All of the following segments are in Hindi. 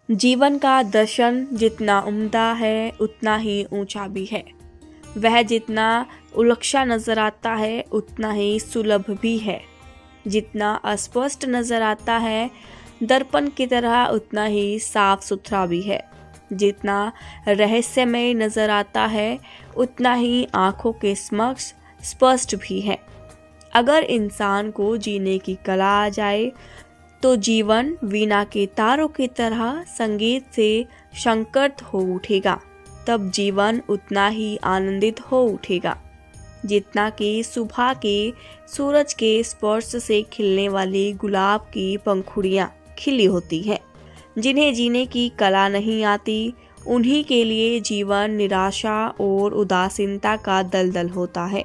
जीवन का दर्शन जितना उम्दा है उतना ही ऊंचा भी है। वह जितना उलझा नजर आता है उतना ही सुलभ भी है। जितना अस्पष्ट नजर आता है दर्पण की तरह उतना ही साफ सुथरा भी है। जितना रहस्यमय नजर आता है उतना ही आंखों के समक्ष स्पष्ट भी है। अगर इंसान को जीने की कला आ जाए तो जीवन वीणा के तारों की तरह संगीत से शंकत हो उठेगा। तब जीवन उतना ही आनंदित हो उठेगा जितना कि सुबह के सूरज के स्पर्श से खिलने वाली गुलाब की पंखुड़ियां खिली होती हैं। जिन्हें जीने की कला नहीं आती उन्हीं के लिए जीवन निराशा और उदासीनता का दलदल होता है।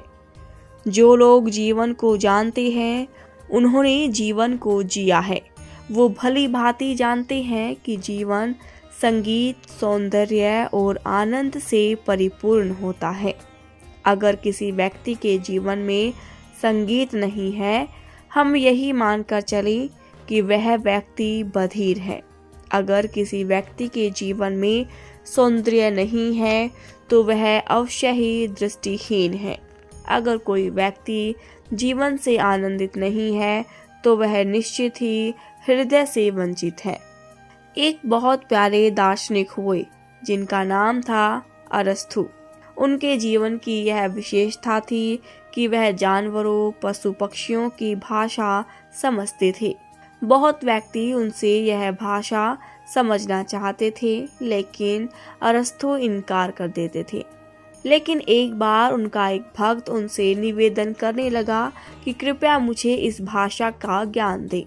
जो लोग जीवन को जानते हैं उन्होंने जीवन को जिया है। वो भली भांति जानते हैं कि जीवन संगीत, सौंदर्य और आनंद से परिपूर्ण होता है। अगर किसी व्यक्ति के जीवन में संगीत नहीं है, हम यही मानकर चलें कि वह व्यक्ति बधिर है। अगर किसी व्यक्ति के जीवन में सौंदर्य नहीं है तो वह अवश्य ही दृष्टिहीन है। अगर कोई व्यक्ति जीवन से आनंदित नहीं है तो वह निश्चित ही हृदय से वंचित है। एक बहुत प्यारे दार्शनिक हुए जिनका नाम था अरस्तु। उनके जीवन की यह विशेषता थी कि वह जानवरों, पशु पक्षियों की भाषा समझते थे। बहुत व्यक्ति उनसे यह भाषा समझना चाहते थे लेकिन अरस्तु इनकार कर देते थे। लेकिन एक बार उनका एक भक्त उनसे निवेदन करने लगा कि कृपया मुझे इस भाषा का ज्ञान दे।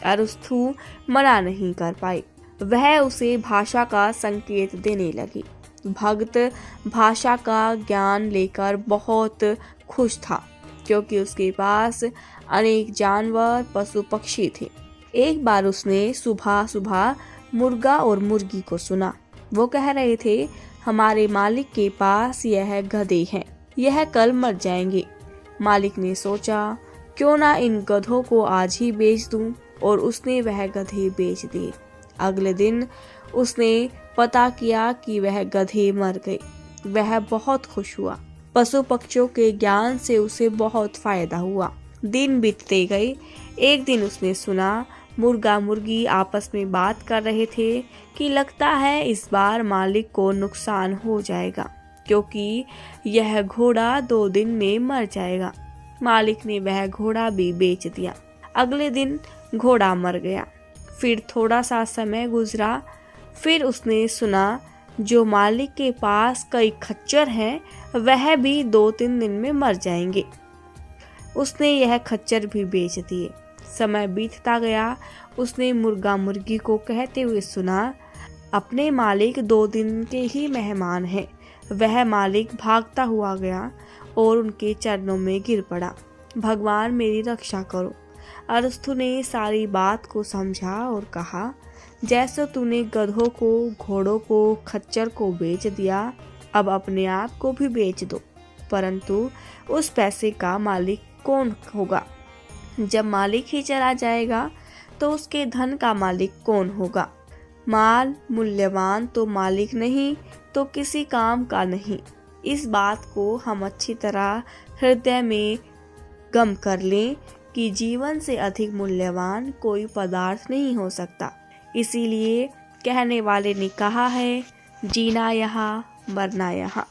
अरस्तु मना नहीं कर पाए। वह उसे भाषा का संकेत देने लगे। भक्त भाषा का ज्ञान लेकर बहुत खुश था क्योंकि उसके पास अनेक जानवर, पशु पक्षी थे। एक बार उसने सुबह सुबह मुर्गा और मुर्गी को सुना। वो कह रहे थे, हमारे मालिक के पास यह गधे हैं, यह कल मर जाएंगे। मालिक ने सोचा, क्यों ना इन गधों को आज ही बेच दूं, और उसने वह गधे बेच दिए। अगले दिन उसने पता किया कि वह गधे मर गए। वह बहुत खुश हुआ। पशु पक्षियों के ज्ञान से उसे बहुत फायदा हुआ। दिन बीतते गए। एक दिन उसने सुना मुर्गा मुर्गी आपस में बात कर रहे थे कि लगता है इस बार मालिक को नुकसान हो जाएगा क्योंकि यह घोड़ा 2 दिन में मर जाएगा। मालिक ने वह घोड़ा भी बेच दिया। अगले दिन घोड़ा मर गया। फिर थोड़ा सा समय गुजरा। फिर उसने सुना जो मालिक के पास कई खच्चर हैं वह भी 2-3 दिन में मर जाएंगे। उसने यह खच्चर भी बेच दिए। समय बीतता गया। उसने मुर्गा मुर्गी को कहते हुए सुना, अपने मालिक 2 दिन के ही मेहमान हैं। वह मालिक भागता हुआ गया और उनके चरणों में गिर पड़ा। भगवान मेरी रक्षा करो। अरस्तु ने सारी बात को समझा और कहा, जैसे तूने गधों को, घोड़ों को, खच्चर को बेच दिया, अब अपने आप को भी बेच दो। परंतु उस पैसे का मालिक कौन होगा? जब मालिक ही चला जाएगा तो उसके धन का मालिक कौन होगा? माल मूल्यवान तो मालिक नहीं तो किसी काम का नहीं। इस बात को हम अच्छी तरह हृदय में गम कर लें कि जीवन से अधिक मूल्यवान कोई पदार्थ नहीं हो सकता। इसीलिए कहने वाले ने कहा है, जीना यहाँ मरना यहाँ।